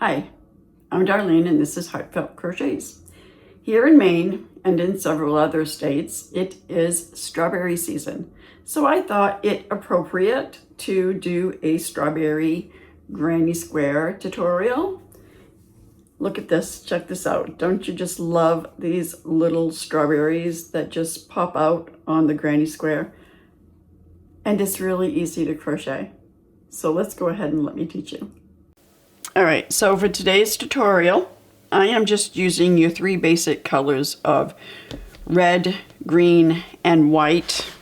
Hi, I'm Darlene and this is Heartfelt Crochets. Here in Maine and in several other states, it is strawberry season. So I thought it appropriate to do a strawberry granny square tutorial. Look at this, check this out. Don't you just love these little strawberries that just pop out on the granny square? And it's really easy to crochet. So let's go ahead and let me teach you. All right, so for today's tutorial, I am just using your three basic colors of red, green, and white.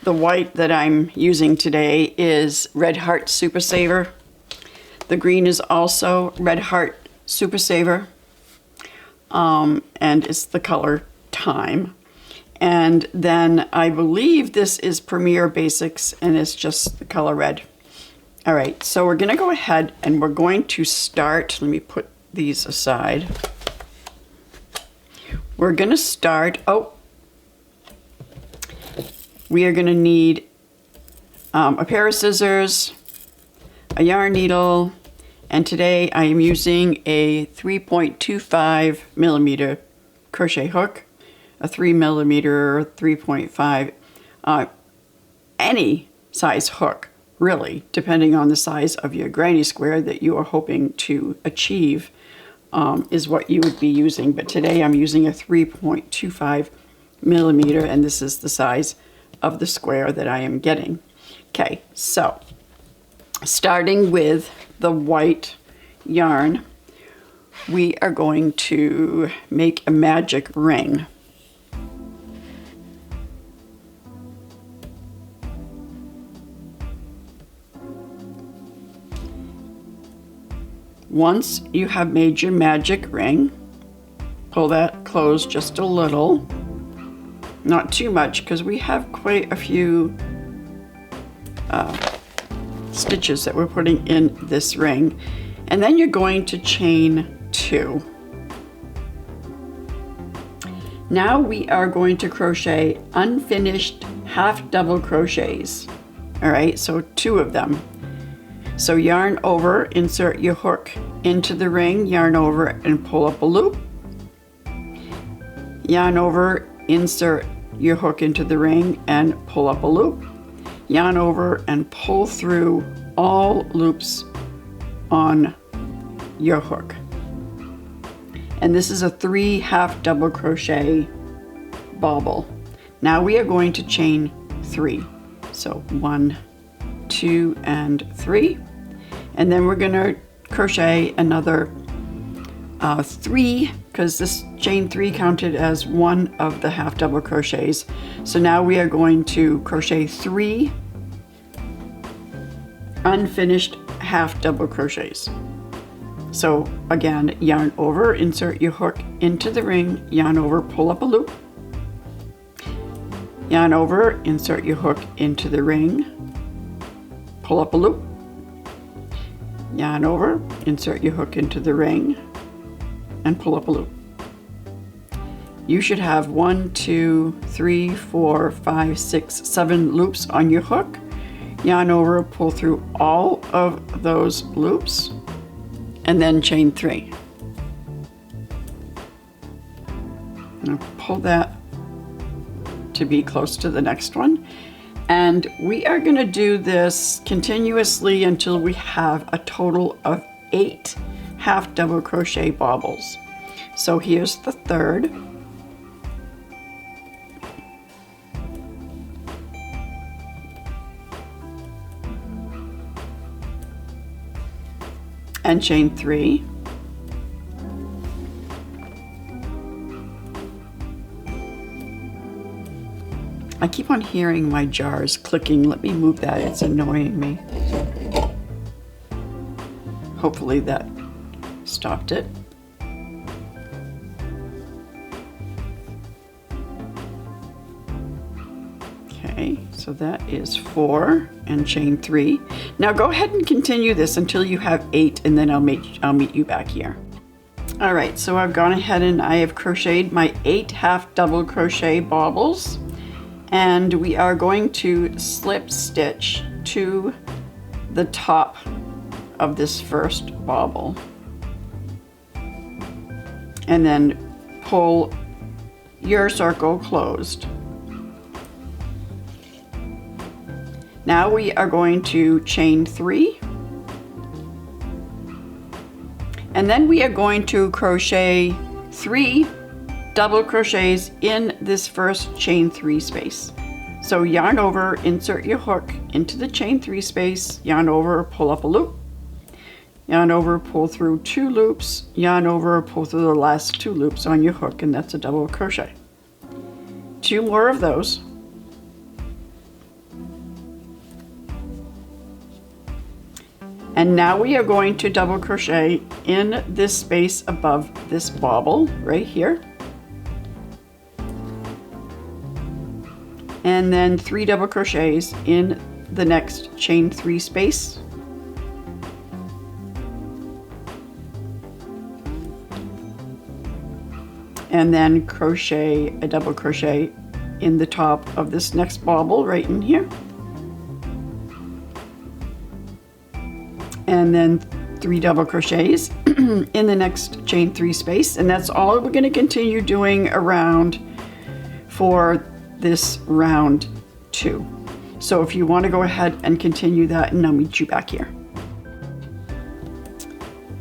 The white that I'm using today is Red Heart Super Saver. The green is also Red Heart Super Saver, and it's the color Time. And then I believe this is Premier Basics, and it's just the color red. All right, so we're gonna go ahead and we're going to start, let me put these aside. We're gonna start, we are gonna need a pair of scissors, a yarn needle, and today I am using a 3.25 millimeter crochet hook, a 3 millimeter, 3.5, any size hook. Really, depending on the size of your granny square that you are hoping to achieve, is what you would be using. But today I'm using a 3.25 millimeter, and this is the size of the square that I am getting. Okay, so starting with the white yarn, we are going to make a magic ring. Once you have made your magic ring, pull that closed just a little, not too much because we have quite a few stitches that we're putting in this ring. And then you're going to chain 2. Now we are going to crochet unfinished half double crochets. All right, so 2 of them. So yarn over, insert your hook into the ring, yarn over and pull up a loop. Yarn over, insert your hook into the ring and pull up a loop. Yarn over and pull through all loops on your hook. And this is a 3 half double crochet bauble. Now we are going to chain 3. So 1, 2, and 3, and then we're going to crochet another 3 because this chain 3 counted as one of the half double crochets. So now we are going to crochet 3 unfinished half double crochets. So again, yarn over, insert your hook into the ring, yarn over, pull up a loop, yarn over, insert your hook into the ring, pull up a loop, yarn over, insert your hook into the ring, and pull up a loop. You should have 1, 2, 3, 4, 5, 6, 7 loops on your hook. Yarn over, pull through all of those loops, and then chain 3. And I'll pull that to be close to the next one. And we are going to do this continuously until we have a total of 8 half double crochet baubles. So here's the third. And chain 3. I keep on hearing my jars clicking. Let me move that, it's annoying me. Hopefully that stopped it. Okay, so that is 4 and chain 3. Now go ahead and continue this until you have 8, and then I'll meet you back here. All right, so I've gone ahead and I have crocheted my 8 half double crochet baubles. And we are going to slip stitch to the top of this first bauble. and then pull your circle closed. Now we are going to chain 3, and then we are going to crochet 3 double crochets in this first chain 3 space. So yarn over, insert your hook into the chain 3 space, yarn over, pull up a loop, yarn over, pull through 2 loops, yarn over, pull through the last 2 loops on your hook, and that's a double crochet. 2 more of those. And now we are going to double crochet in this space above this bobble right here. And then 3 double crochets in the next chain 3 space. And then crochet a double crochet in the top of this next bobble right in here. And then 3 double crochets in the next chain 3 space, and that's all we're going to continue doing around for this round 2. So if you want to go ahead and continue that, and I'll meet you back here.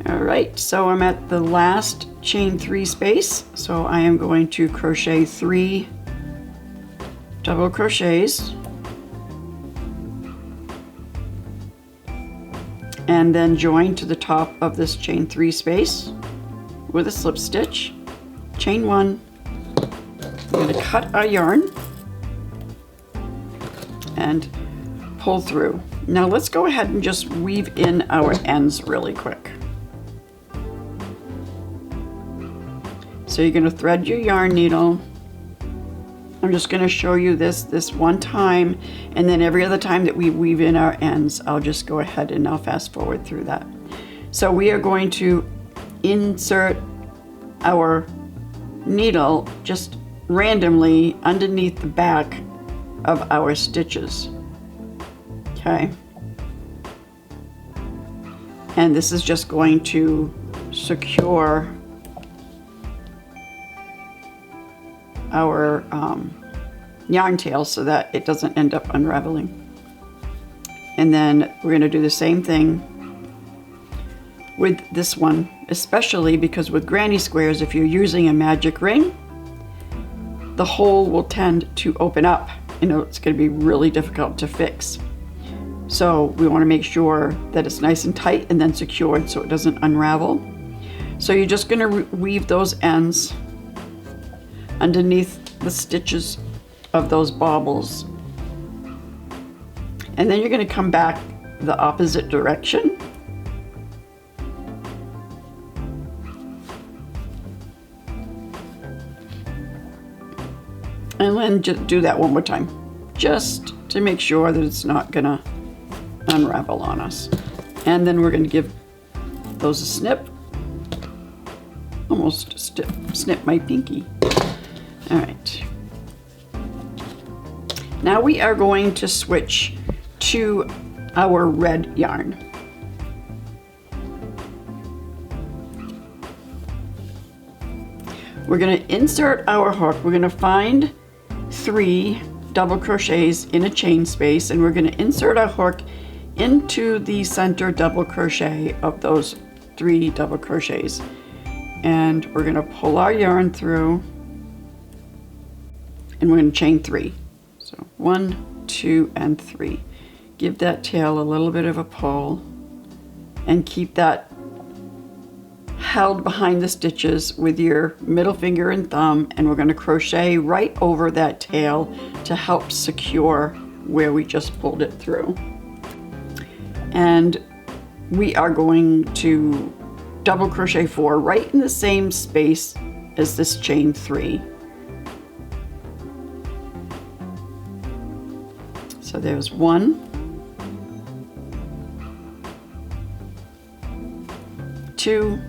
All right, so I'm at the last chain 3 space, so I am going to crochet 3 double crochets, and then join to the top of this chain 3 space with a slip stitch, chain 1. We're going to cut our yarn and pull through. Now let's go ahead and just weave in our ends really quick. So you're going to thread your yarn needle. I'm just going to show you this one time, and then every other time that we weave in our ends, I'll just go ahead and I'll fast forward through that. So we are going to insert our needle just randomly underneath the back of our stitches. Okay. And this is just going to secure our yarn tail so that it doesn't end up unraveling. And then we're going to do the same thing with this one, especially because with granny squares, if you're using a magic ring, the hole will tend to open up. You know, it's going to be really difficult to fix. So we want to make sure that it's nice and tight and then secured so it doesn't unravel. So you're just going to weave those ends underneath the stitches of those bobbles, and then you're going to come back the opposite direction and then just do that one more time just to make sure that it's not gonna unravel on us. And then we're going to give those a snip, almost snip my pinky. All right. Now we are going to switch to our red yarn. We're going to insert our hook. We're going to find 3 double crochets in a chain space, and we're going to insert our hook into the center double crochet of those 3 double crochets. And we're going to pull our yarn through, and we're going to chain 3. So 1, 2, and 3. Give that tail a little bit of a pull and keep that held behind the stitches with your middle finger and thumb, and we're going to crochet right over that tail to help secure where we just pulled it through. And we are going to double crochet 4 right in the same space as this chain 3. So there's 1, 2,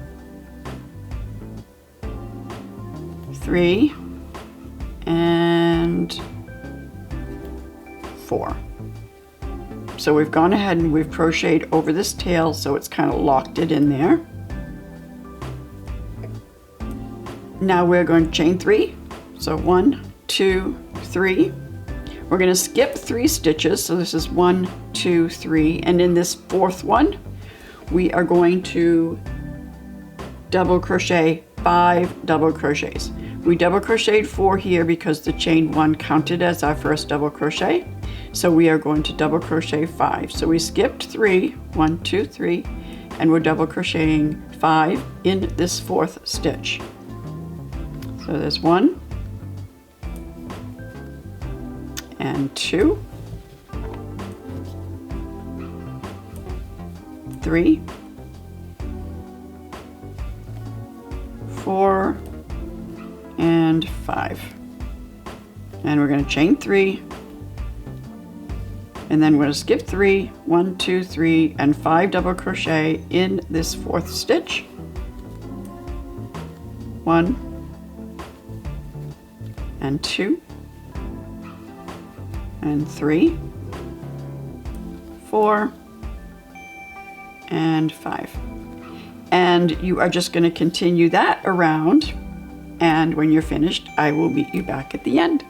3, and 4. So we've gone ahead and we've crocheted over this tail, so it's kind of locked it in there. Now we're going to chain 3. So 1, 2, 3. We're going to skip 3 stitches. So this is 1, 2, 3. And in this 4th one, we are going to double crochet 5 double crochets. We double crocheted 4 here because the chain 1 counted as our first double crochet. So we are going to double crochet 5. So we skipped 3, 1, 2, 3, and we're double crocheting 5 in this 4th stitch. So there's 1 and 2, 3, 4, and 5. And we're going to chain 3, and then we're going to skip 3, 1, 2, 3, and 5 double crochet in this 4th stitch. 1 and 2 and 3, 4, and 5. And you are just going to continue that around, and when you're finished, I will meet you back at the end.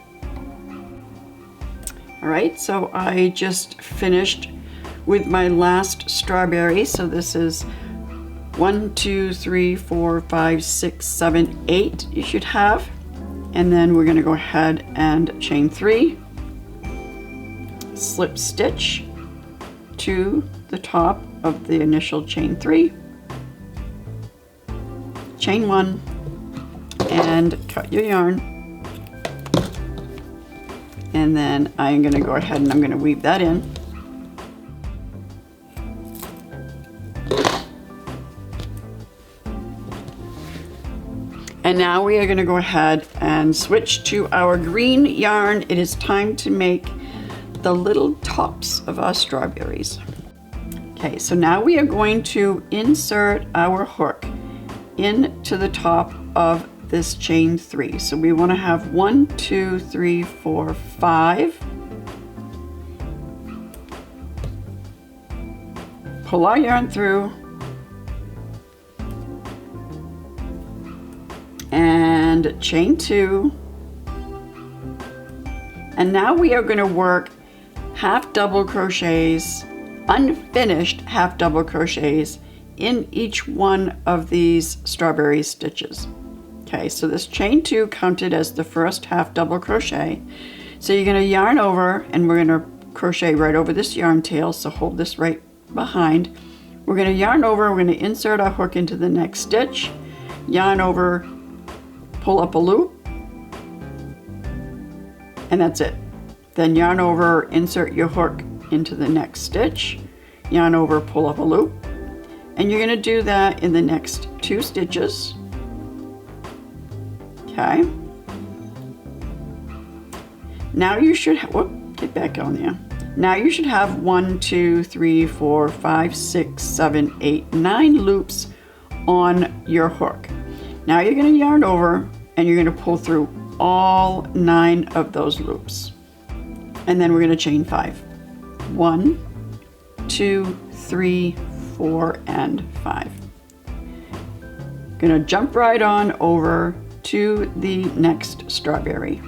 All right, so I just finished with my last strawberry. So this is 1, 2, 3, 4, 5, 6, 7, 8 you should have. And then we're going to go ahead and chain 3, slip stitch to the top of the initial chain 3, chain 1, and cut your yarn. And then I'm going to go ahead and I'm going to weave that in. And now we are going to go ahead and switch to our green yarn. It is time to make the little tops of our strawberries. Okay, so now we are going to insert our hook into the top of this chain 3. So we want to have 1, 2, 3, 4, 5. Pull our yarn through. And chain 2. And now we are going to work half double crochets, unfinished half double crochets in each one of these strawberry stitches. Okay, so this chain 2 counted as the first half double crochet. So you're going to yarn over, and we're going to crochet right over this yarn tail, so hold this right behind. We're going to yarn over, we're going to insert our hook into the next stitch, yarn over, pull up a loop, and that's it. Then yarn over, insert your hook into the next stitch, yarn over, pull up a loop, and you're going to do that in the next 2 stitches. Okay. Now you should get back on there. Now you should have 1, 2, 3, 4, 5, 6, 7, 8, 9 loops on your hook. Now you're going to yarn over, and you're going to pull through all 9 of those loops. And then we're going to chain 5. 1, 2, 3, 4, and 5. Going to jump right on over to the next strawberry.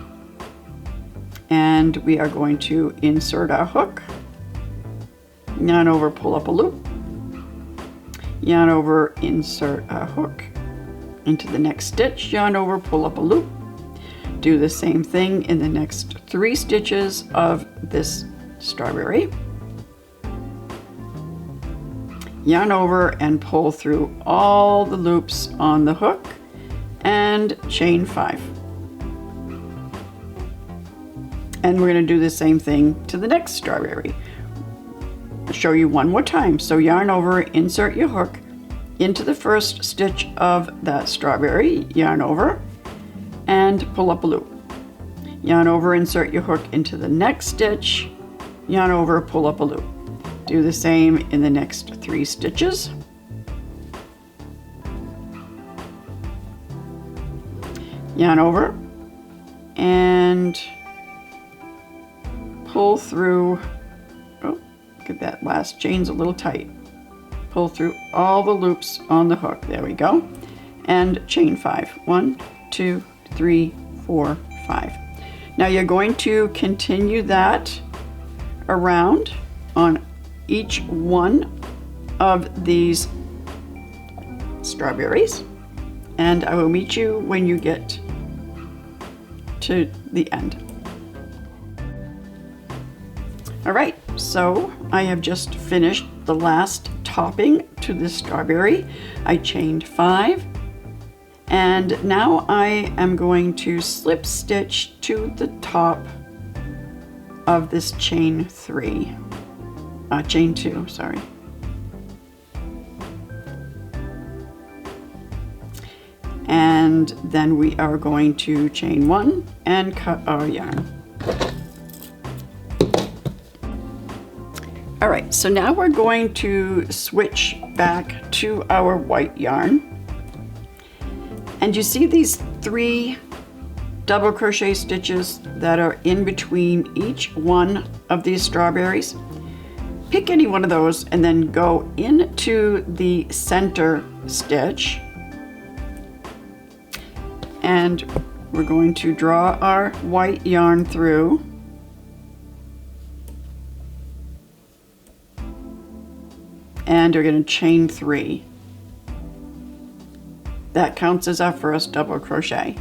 And we are going to insert our hook, yarn over, pull up a loop, yarn over, insert our hook into the next stitch, yarn over, pull up a loop. Do the same thing in the next 3 stitches of this strawberry. Yarn over and pull through all the loops on the hook and chain 5. And we're going to do the same thing to the next strawberry. I'll show you one more time. So yarn over, insert your hook into the first stitch of that strawberry, yarn over, and pull up a loop. Yarn over, insert your hook into the next stitch, yarn over, pull up a loop. Do the same in the next 3 stitches. Yarn over and pull through. Oh, look at that last chain's a little tight. Pull through all the loops on the hook. There we go. And chain 5. 1, 2, 3, 4, 5. Now you're going to continue that around on each one of these strawberries, and I will meet you when you get to the end. All right, so I have just finished the last topping to this strawberry. I chained 5, and now I am going to slip stitch to the top of this chain 2, sorry. And then we are going to chain 1 and cut our yarn. All right, so now we're going to switch back to our white yarn. And you see these 3 double crochet stitches that are in between each one of these strawberries? Pick any one of those and then go into the center stitch. And we're going to draw our white yarn through. And we're going to chain 3. That counts as our first double crochet.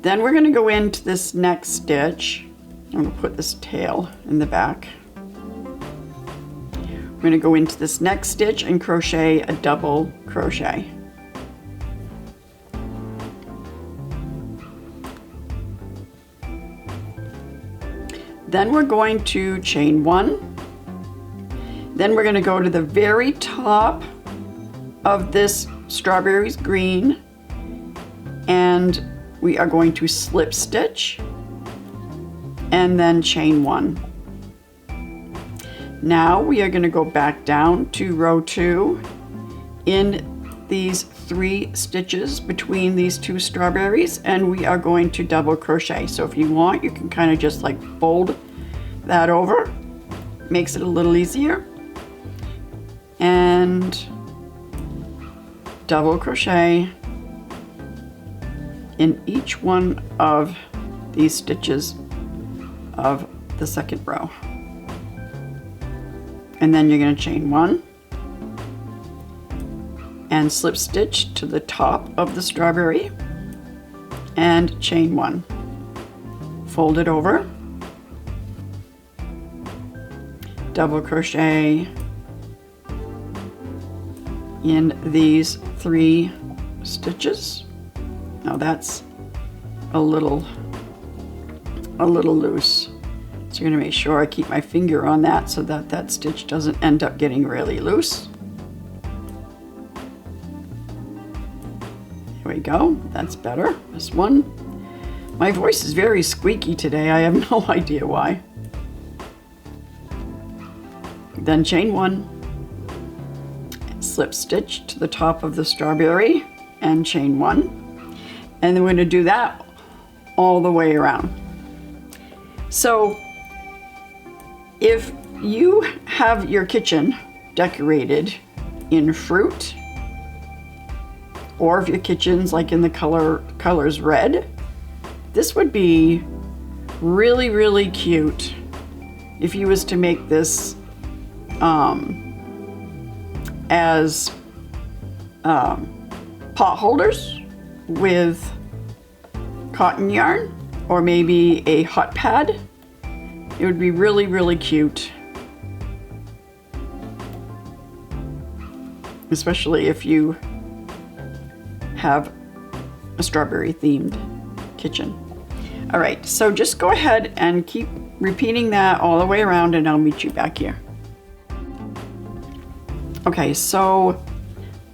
Then we're going to go into this next stitch. I'm going to put this tail in the back. We're going to go into this next stitch and crochet a double crochet. Then we're going to chain 1. Then we're going to go to the very top of this strawberries green, and we are going to slip stitch and then chain 1. Now we are going to go back down to row 2 in these 3 stitches between these 2 strawberries, and we are going to double crochet. So if you want, you can kind of just like fold that over, makes it a little easier, and double crochet in each one of these stitches of the second row. And then you're going to chain 1 and slip stitch to the top of the strawberry and chain 1. Fold it over, double crochet in these 3 stitches. Now that's a little loose. So you're going to make sure I keep my finger on that so that that stitch doesn't end up getting really loose. There we go, that's better. This one. My voice is very squeaky today, I have no idea why. Then chain 1, slip stitch to the top of the strawberry and chain 1. And then we're going to do that all the way around. So if you have your kitchen decorated in fruit, or if your kitchen's like in the colors red, this would be really, really cute if you was to make this as pot holders with cotton yarn, or maybe a hot pad. It would be really, really cute. Especially if you have a strawberry themed kitchen. All right, so just go ahead and keep repeating that all the way around and I'll meet you back here. Okay, so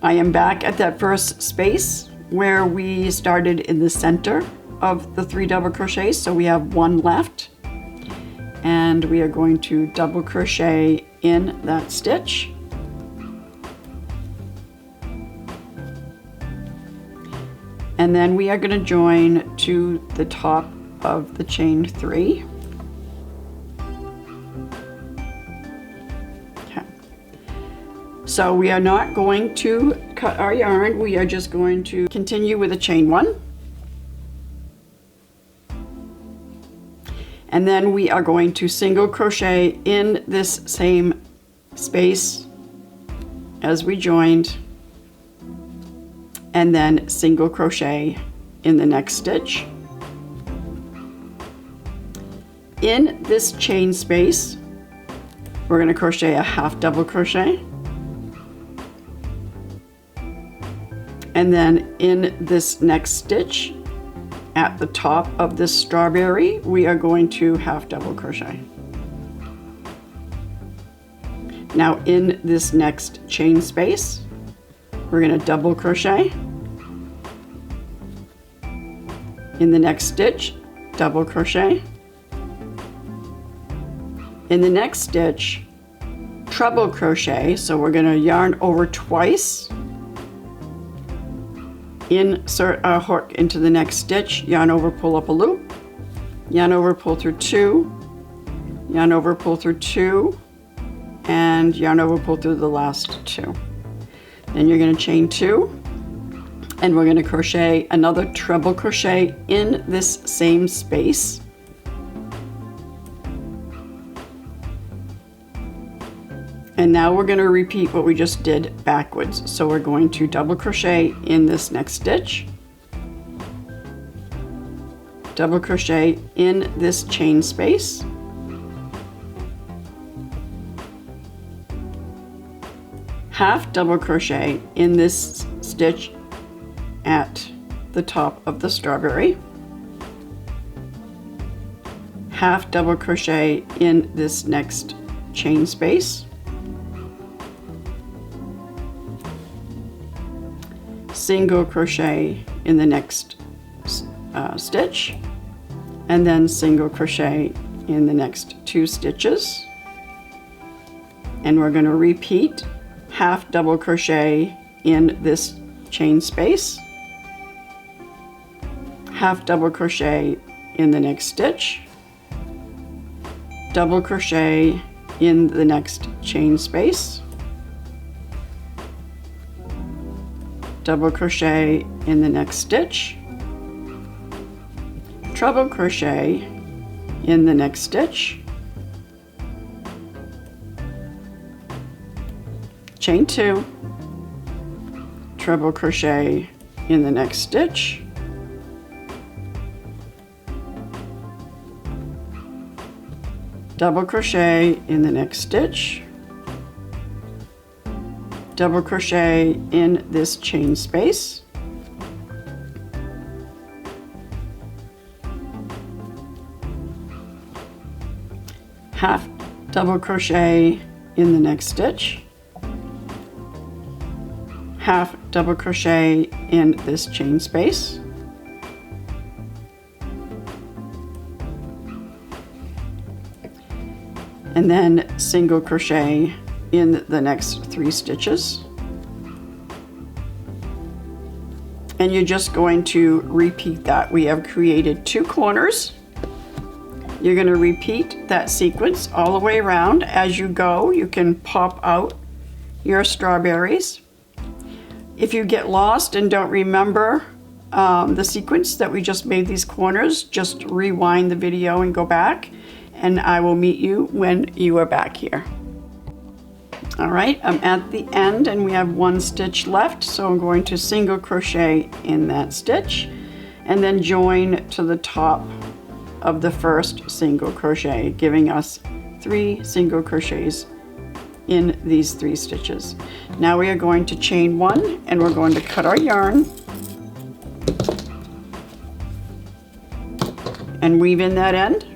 I am back at that first space where we started in the center of the 3 double crochets. So we have 1 left, and we are going to double crochet in that stitch. And then we are going to join to the top of the chain 3. Okay. So we are not going to cut our yarn, we are just going to continue with a chain 1. And then we are going to single crochet in this same space as we joined, and then single crochet in the next stitch. In this chain space, we're going to crochet a half double crochet. And then in this next stitch, at the top of this strawberry, we are going to half double crochet. Now in this next chain space, we're going to double crochet. In the next stitch, double crochet. In the next stitch, treble crochet, so we're going to yarn over twice, insert our hook into the next stitch, yarn over, pull up a loop, yarn over, pull through 2, yarn over, pull through 2, and yarn over, pull through the last 2. Then you're going to chain 2, and we're going to crochet another treble crochet in this same space. And now we're going to repeat what we just did backwards. So we're going to double crochet in this next stitch, double crochet in this chain space, half double crochet in this stitch at the top of the strawberry, half double crochet in this next chain space, single crochet in the next stitch, and then single crochet in the next 2 stitches. And we're going to repeat half double crochet in this chain space, half double crochet in the next stitch, double crochet in the next chain space, double crochet in the next stitch, treble crochet in the next stitch, chain 2, treble crochet in the next stitch, double crochet in the next stitch, double crochet in this chain space, half double crochet in the next stitch, half double crochet in this chain space, and then single crochet in the next 3 stitches. And you're just going to repeat that. We have created 2 corners. You're going to repeat that sequence all the way around. As you go, you can pop out your strawberries. If you get lost and don't remember the sequence that we just made these corners, just rewind the video and go back, and I will meet you when you are back here. All right, I'm at the end and we have 1 stitch left, so I'm going to single crochet in that stitch and then join to the top of the first single crochet, giving us 3 single crochets in these 3 stitches. Now we are going to chain 1 and we're going to cut our yarn and weave in that end.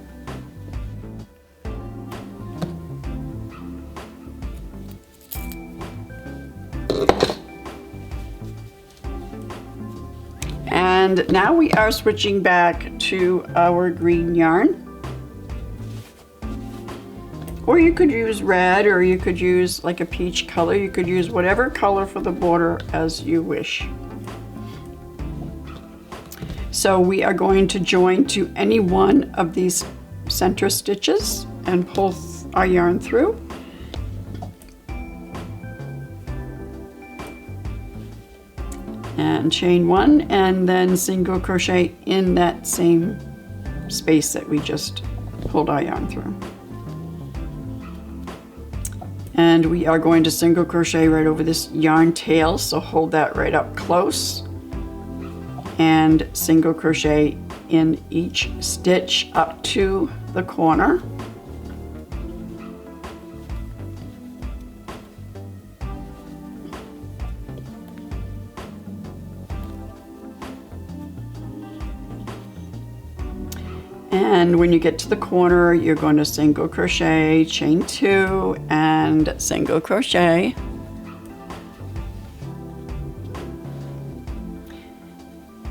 And now we are switching back to our green yarn. Or you could use red, or you could use like a peach color. You could use whatever color for the border as you wish. So we are going to join to any one of these center stitches and pull our yarn through. And chain 1 and then single crochet in that same space that we just pulled our yarn through. And we are going to single crochet right over this yarn tail, so hold that right up close and single crochet in each stitch up to the corner. And when you get to the corner, you're going to single crochet, chain 2, and single crochet.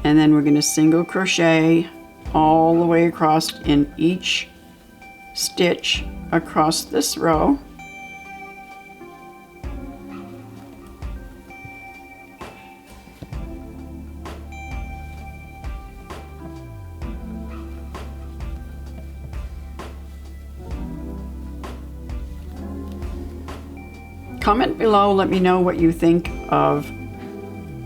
And then we're going to single crochet all the way across in each stitch across this row. Comment below, let me know what you think of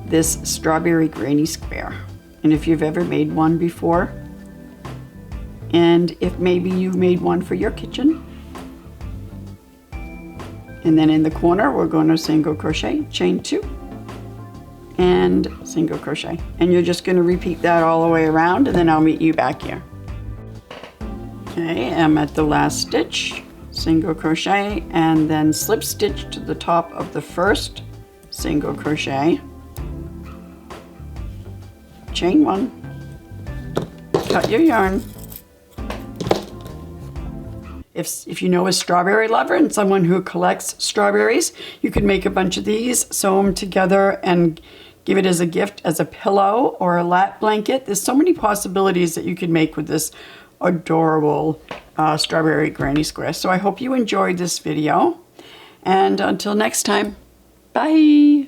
this strawberry granny square, and if you've ever made one before, and if maybe you've made one for your kitchen. And then in the corner, we're going to single crochet, chain 2, and single crochet. And you're just going to repeat that all the way around, and then I'll meet you back here. Okay, I'm at the last stitch. Single crochet and then slip stitch to the top of the first single crochet, chain 1, cut your yarn. If you know a strawberry lover and someone who collects strawberries, you can make a bunch of these, sew them together, and give it as a gift, as a pillow or a lap blanket. There's so many possibilities that you can make with this adorable strawberry granny square. So I hope you enjoyed this video, and until next time, bye.